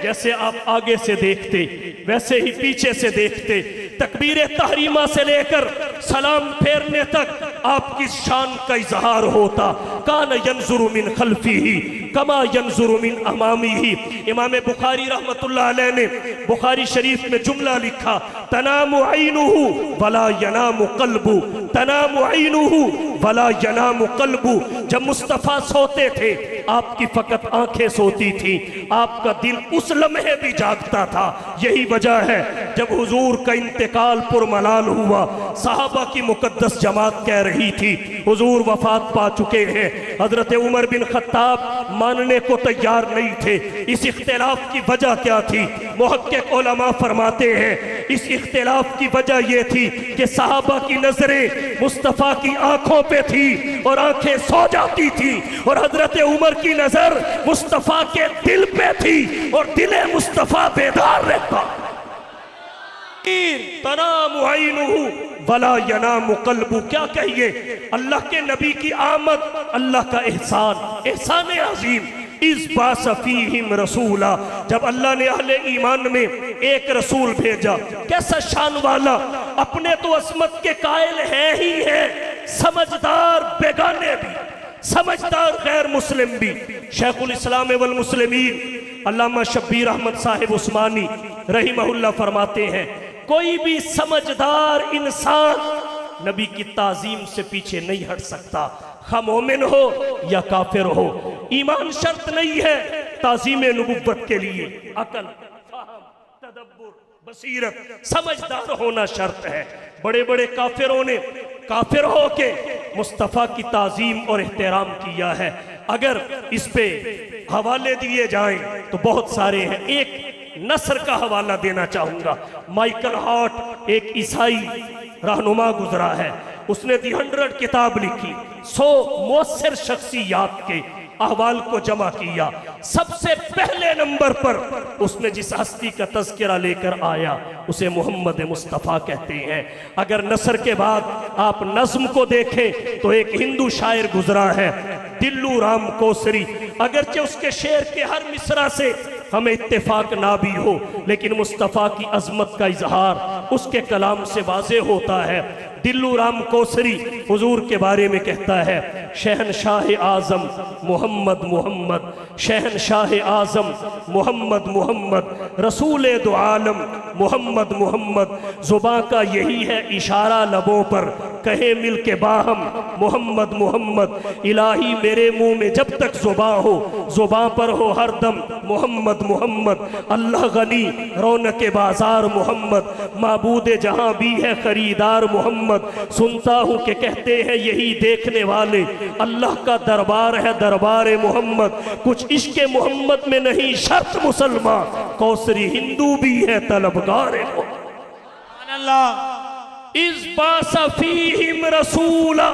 Speaker 1: जैसे आप आगे से देखते वैसे ही पीछे से देखते। तकबीर तहरीमा से लेकर सलाम फेरने तक आपकी शान का इजहार होता। कान यंजुरु मिन खल्फिही कमा यंजुरु मिन अमामिही। इमाम बुखारी रहमतुल्लाह अलैह ने बुखारी शरीफ में जुमला लिखा, तनामु ऐनुहु वला यनामु क़ल्बु, तनामु ऐनुहु वला यनामु कल्बु। जब मुस्तफ़ा सोते थे आपकी फ़कत आंखें सोती थी, आपका दिल उस लम्हे भी जागता था। यही वजह है जब हुजूर का इंतकाल पुरमलाल हुआ, सहाबा की मुकद्दस जमात कह रही थी हुजूर वफात पा चुके हैं। हजरत उमर बिन खत्ताब मानने को तैयार नहीं थे। इस इख्तिलाफ की वजह क्या थी? मुहक्किक उलमा फरमाते हैं इस इख्तिलाफ की वजह यह थी कि सहाबा की नजरें मुस्तफ़ा की आंखों पे थी और आंखें सो जाती थी, और हजरत उमर की नजर मुस्तफ़ा के दिल पे थी और दिले मुस्तफ़ा बेदार रहता। तनामु ऐनुहु वला यनामु कल्बु। क्या कहिए, अल्लाह के नबी की आमद अल्लाह का एहसान, एहसान अजीम। इस बासफीहिम रसूला, जब अल्लाह ने अहले ईमान में एक रसूल भेजा, कैसा शान वाला, अपने तो असमत के कायल हैं ही हैं, समझदार बेगाने भी, समझदार गैर मुस्लिम भी। शेखुल इस्लाम वल मुस्लिमीन अल्लामा शब्बीर अहमद साहिब उस्मानी रहिमहुल्लाह फरमाते हैं कोई भी समझदार इंसान नबी की ताजीम से पीछे नहीं हट सकता, खा मोमिन हो या काफिर हो। ईमान शर्त नहीं है ताजीम नबुव्वत के लिए, अकल, फहम, तदब्बुर, बसीरत, समझदार होना शर्त है। बड़े बड़े काफिरों ने काफिर हो के मुस्तफ़ा की ताजीम और एहतराम किया है। अगर इस पे हवाले दिए जाएं तो बहुत सारे हैं। एक नसर का हवाला देना चाहूंगा। माइकल हार्ट एक ईसाई रहनुमा गुजरा है, उसने दी 100 किताब लिखी, 100 मुअस्सिर शख्सियात के अहवाल को जमा किया। सबसे पहले नंबर पर उसने जिस हस्ती का तज़किरा लेकर आया उसे मोहम्मद मुस्तफ़ा कहते हैं। अगर नसर के बाद आप नज़्म को देखें तो एक हिंदू शायर गुजरा है दिल्लू राम कोसरी। अगरचे उसके शेर के हर मिसरा से हमें इत्तेफाक ना भी हो, लेकिन मुस्तफ़ा की अजमत का इजहार उसके कलाम से वाज़े होता है। दिल्लू राम कोसरी हुजूर के बारे में कहता है, शहनशाह आज़म मोहम्मद मोहम्मद, शहनशाह आज़म मोहम्मद मोहम्मद, रसूल दो आलम मोहम्मद मोहम्मद। ज़ुबां का यही है इशारा लबों पर, कहे मिल के बाहम मोहम्मद मोहम्मद। इलाही मेरे मुंह में जब तक ज़ुबां हो, ज़ुबां पर हो हर दम मोहम्मद मोहम्मद। अल्लाह गनी रौनक बाजार मोहम्मद, माबूद जहां भी है खरीदार मोहम्मद। सुनता हूं कि कहते हैं यही देखने वाले अल्लाह का दरबार है दरबार मोहम्मद। कुछ इश्क मोहम्मद में नहीं शर्त मुसलमान, कौसरी हिंदू भी है तलबगार इस बासफीहिम रसूला।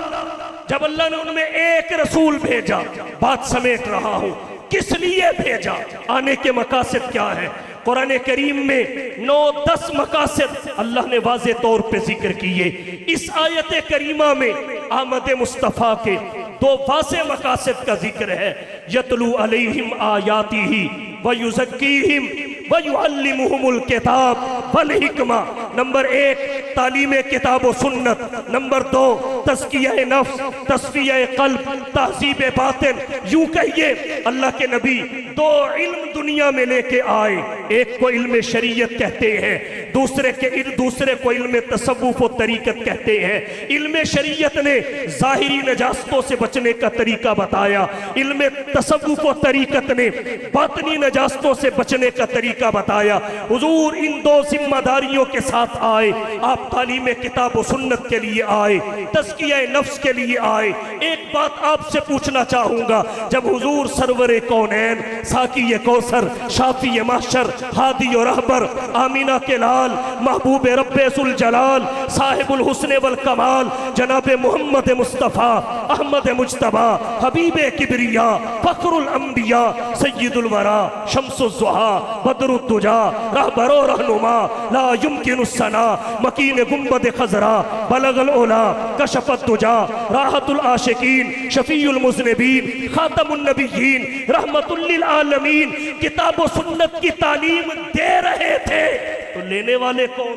Speaker 1: जब अल्लाह ने उनमें एक रसूल भेजा, बात समेट रहा हूं, किस लिए भेजा, आने के मकासद क्या है? कुरान करीम में 9-10 मकासद अल्लाह ने वाज़े तौर पे जिक्र किए। इस आयत करीमा में आमद मुस्तफ़ा के 2 वाज़े मकासद का जिक्र है। यतलू अलैहिम आयातिही व युज़क्कीहिम व युअल्लिमुहुमुल किताब वल हिकमा। नंबर 1 तालीम किताब व सुन्नत, नंबर 2 तज़किया नफ्स, तस्फिया कल्ब, तहज़ीब बातिन। यूं कहिए अल्लाह के नबी 2 इल्म दुनिया में लेके आए, एक को इल्म शरीयत कहते हैं, दूसरे को इल्म तसव्वुफ व तरीकत कहते हैं। इल्म शरीयत ने ज़ाहिरी नजास्तों से बचने का तरीका बताया, इल्म तसव्वुफ व तरीकत ने बातनी नजास्तों से बचने का तरीका बताया। हुजूर इन 2 जिम्मेदारियों के साथ आए। आप तालीम किताब व सुन्नत के लिए आए, तज़किया नफ्स के लिए आए। एक बात आपसे पूछना चाहूंगा, जब हुजूर सरवरे कौनैन, साकी कौसर, शाफी महशर, हादी और रहबर, आमीना के लाल, महबूब रब्बे सुल जलाल, साहिबुल हुस्न वल कमाल, जनाब मोहम्मद मुस्तफ़ा अहमद मुज्तबा, हबीबे किबरिया, फखरुल अंबिया, सय्यदुल वरा, शम्सुज़्ज़ुहा, बदरुद्दुजा, रहबरो रहनुमा, ला युमकिनुस सना, मकीन गुंबद खजरा, बलगल ओला, कशफत-दुजा, राहतुल आशिकीन, शफीउल मुज़निबीन, खातमुन नबिय्यीन, रहमतुल लिल आलमीन। किताब सुन्नत की तालीम दे रहे थे तो लेने वाले कौन?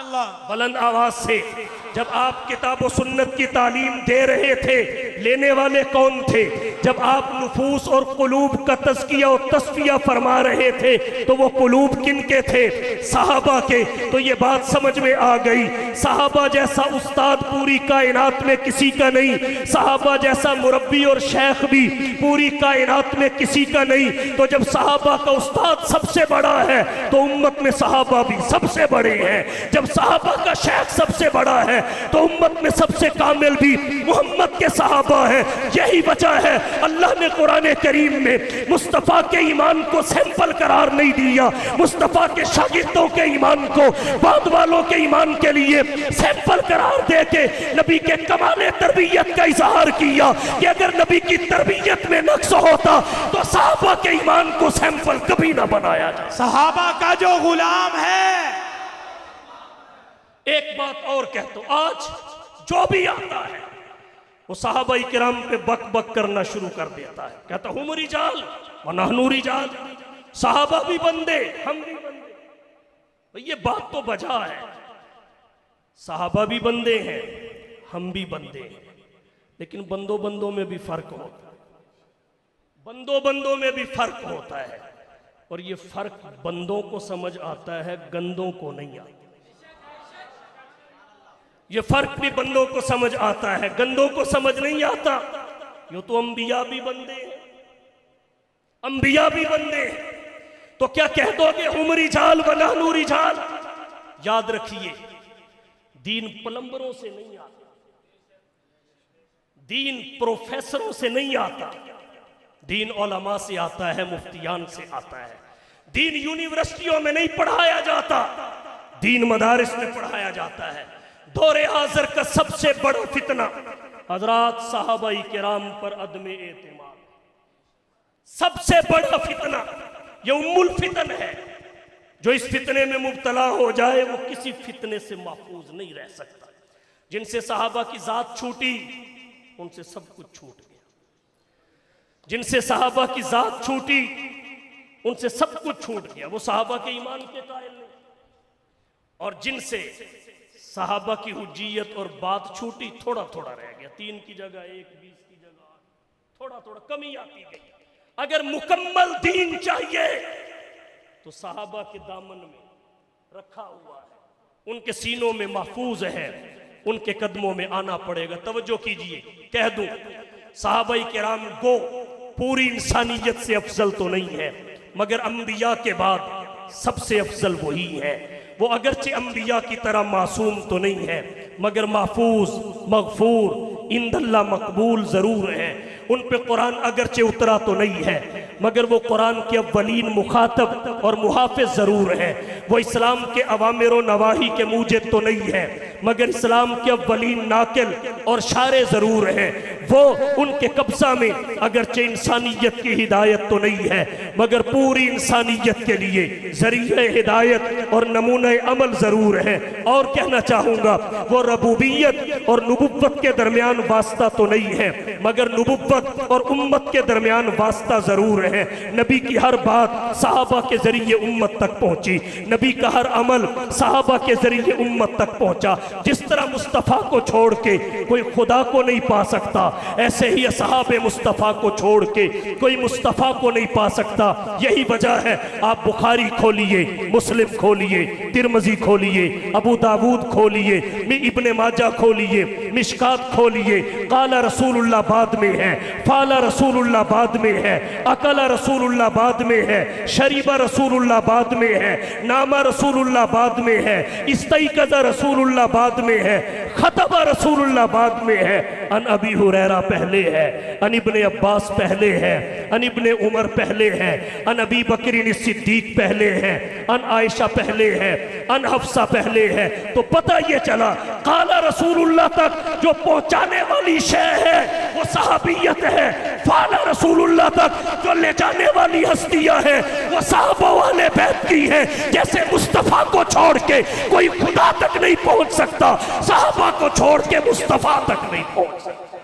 Speaker 2: अल्लाह।
Speaker 1: बुलंद आवाज से जब आप किताब व सुन्नत की तालीम दे रहे थे, लेने वाले कौन थे? जब आप नुफूस और कुलूब का तज़किया और तस्फिया फरमा रहे थे तो वो कुलूब किन के थे? सहाबा के। तो ये बात समझ में आ गई, सहाबा जैसा उस्ताद पूरी कायनात में किसी का नहीं, सहाबा जैसा मुरब्बी और शेख भी पूरी कायनात में किसी का नहीं। तो जब सहाबा का उस्ताद सबसे बड़ा है तो उम्मत में सहाबा भी सबसे बड़े हैं। जब सहाबा का शेख सबसे बड़ा है तो उम्मत में सबसे कामिल भी मोहम्मद के सहाबा है। यही वजह है अल्लाह ने कुरान करीम में मुस्तफ़ा के ईमान को सैंपल करार नहीं दिया, मुस्तफ़ा के शागिर्दों के ईमान को बाद वालों के ईमान के लिए सैंपल करार दे के नबी के कमाले तरबियत का इजहार किया कि अगर नबी की तरबियत में नक्स होता तो सहाबा के ईमान को सैंपल कभी ना बनाया जाए।
Speaker 2: सहाबा का जो गुलाम है।
Speaker 1: एक बात और कहता हूं, आज जो भी आता है वो सहाबा किराम पे बक बक करना शुरू कर देता है, कहता हुम रिजाल व नहनु रिजाल, सहाबा भी बंदे हम भी बंदे। भाई ये बात तो बजा है, सहाबा भी बंदे हैं हम भी बंदे हैं, लेकिन बंदों बंदों में भी फर्क होता है, बंदों बंदों में भी फर्क होता है। और ये फर्क बंदों को समझ आता है, गंदों को नहीं आता। ये फर्क भी बंदों को समझ आता है, गंदों को समझ नहीं आता। यूं तो अंबिया भी बंदे हैं, अंबिया भी बंदे हैं। तो क्या कह दोगे हुम रिजाल व नहनु रिजाल? याद रखिए, दीन प्लम्बरों से नहीं आता, दीन प्रोफेसरों से नहीं आता, दीन उलमा से आता है, मुफ्तियान से आता है। दीन यूनिवर्सिटियों में नहीं पढ़ाया जाता, दीन मदारिस में पढ़ाया जाता है। दौरे हाजिर का सबसे बड़ा फितना हजरात साहबाई किराम पर अदमे एतमाद, सबसे बड़ा फितना ये उम्मुल फितन है। जो इस फितने में मुब्तला हो जाए वो किसी फितने से महफूज नहीं रह सकता। जिनसे सहाबा की जात छूटी उनसे सब कुछ छूट गया, जिनसे सहाबा की जात छूटी उनसे सब कुछ छूट गया, वो सहाबा के ईमान के कायल नहीं। और जिनसे सहाबा की हुज्जियत और बात छूटी, थोड़ा थोड़ा रह गया, 3 की जगह 1, 20 की जगह 8, थोड़ा थोड़ा कमी आती गई। अगर मुकम्मल दीन चाहिए तो सहाबा के दामन में रखा हुआ है, उनके सीनों में महफूज है, उनके कदमों में आना पड़ेगा। तवज्जो कीजिए, कह दूं सहाबाई किराम गो पूरी इंसानियत से अफजल तो नहीं है, मगर अंबिया के बाद सबसे अफजल वही है। वो अगरचे अंबिया की तरह मासूम तो नहीं है, मगर महफूज मगफूर इंदल्ला मकबूल ज़रूर है। उन पे कुरान अगरचे उतरा तो नहीं है, मगर वो कुरान के अव्वलीन मुखातब और मुहाफिज ज़रूर है। वो इस्लाम के अवामिर व नवाही के मूजिब तो नहीं है, मगर इस्लाम के अव्वलीन नाकिल और शारे ज़रूर है। वो उनके कब्ज़ा में अगरचे इंसानियत की हिदायत तो नहीं है, मगर पूरी इंसानियत के लिए ज़रिए हिदायत और नमूने अमल ज़रूर है। और कहना चाहूँगा वो रबूबियत और नबुव्वत के दरमियान वास्ता तो नहीं है, मगर नबुव्वत और उम्मत के दरमियान वास्ता ज़रूर है। नबी की हर बात सहाबा के ज़रिए उम्मत तक पहुँची, नबी का हर अमल सहाबा के ज़रिए उम्मत तक पहुँचा। जिस तरह मुस्तफ़ा को छोड़ के कोई खुदा को नहीं पा सकता, ऐसे ही असहाबे मुस्तफ़ा को छोड़ के कोई मुस्तफ़ा को नहीं पा सकता। यही वजह है, आप बुखारी खोलिए, मुस्लिम खोलिए, तिरमजी खोलिए, अबू दाऊद खोलिए, इब्ने माजा खोलिए, मिशकात खोलिए, काला रसूलुल्लाह बाद में है, फाला रसूलुल्लाह बाद में है, अकला रसूलुल्लाह बाद में है, शरीबा रसूलुल्लाह बाद में है, नामा रसूलुल्लाह बाद में है, इस्तैक़ज़ा रसूलुल्लाह बाद में है, खतबा रसूलुल्लाह बाद में है। अन अबी हुरैरा पहले है, अन इब्ने अब्बास पहले है, अन इब्ने उमर पहले है, अन अबी बकरिन सिद्दीक पहले है, अन आयशा पहले है, अन हफ्सा पहले है। तो पता ये चला काला रसूलुल्लाह तक जो पहुंचाने वाली शय है वो सहाबियत है, फाला रसूलुल्लाह तक जो ले जाने वाली हस्तियां हैं वो सहाबा वाले बैत की है। जैसे मुस्तफ़ा को छोड़ के कोई खुदा तक नहीं पहुंच सकता, सहाबा को छोड़ के मुस्तफ़ा तक नहीं पहुंच सकता।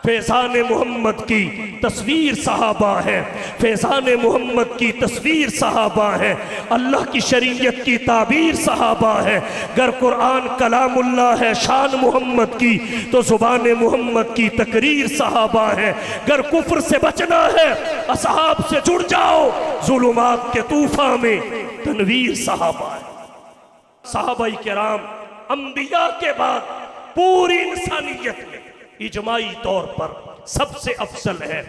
Speaker 1: फैज़ान मोहम्मद की तस्वीर सहाबा है, फैज़ान मोहम्मद की तस्वीर सहाबा है, अल्लाह की शरीयत की ताबीर सहाबा है। गर कुरान कलामुल्लाह है शान मोहम्मद की, तो ज़ुबान मोहम्मद की तकरीर सहाबा है। गर कुफ्र से बचना है असहाब से जुड़ जाओ, जुलुमात के तूफान में तनवीर सहाबा है। सहाबाई किराम अंबिया के बाद पूरी इंसानियत में इजमाई तौर पर सबसे अफजल है।